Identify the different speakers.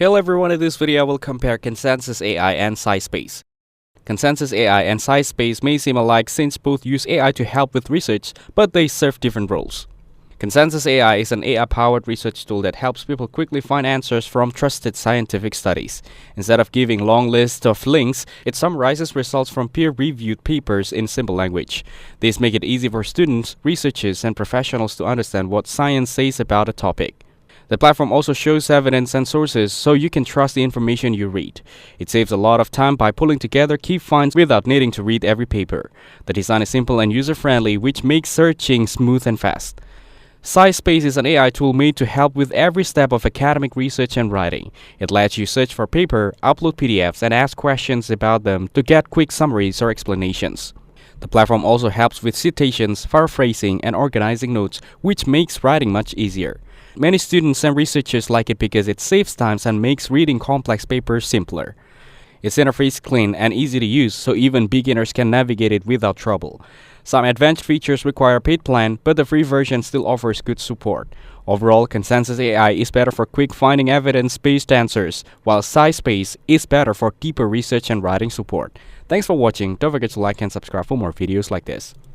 Speaker 1: Hello everyone, in this video I will compare Consensus AI and Scispace. Consensus AI and Scispace may seem alike since both use AI to help with research, but they serve different roles. Consensus AI is an AI-powered research tool that helps people quickly find answers from trusted scientific studies. Instead of giving long lists of links, it summarizes results from peer-reviewed papers in simple language. These make it easy for students, researchers, and professionals to understand what science says about a topic. The platform also shows evidence and sources so you can trust the information you read. It saves a lot of time by pulling together key finds without needing to read every paper. The design is simple and user-friendly, which makes searching smooth and fast. Scispace is an AI tool made to help with every step of academic research and writing. It lets you search for paper, upload PDFs, and ask questions about them to get quick summaries or explanations. The platform also helps with citations, paraphrasing, and organizing notes, which makes writing much easier. Many students and researchers like it because it saves time and makes reading complex papers simpler. Its interface is clean and easy to use, so even beginners can navigate it without trouble. Some advanced features require a paid plan, but the free version still offers good support. Overall, Consensus AI is better for quick finding evidence-based answers, while Scispace is better for deeper research and writing support. Thanks for watching. Don't forget to like and subscribe for more videos like this.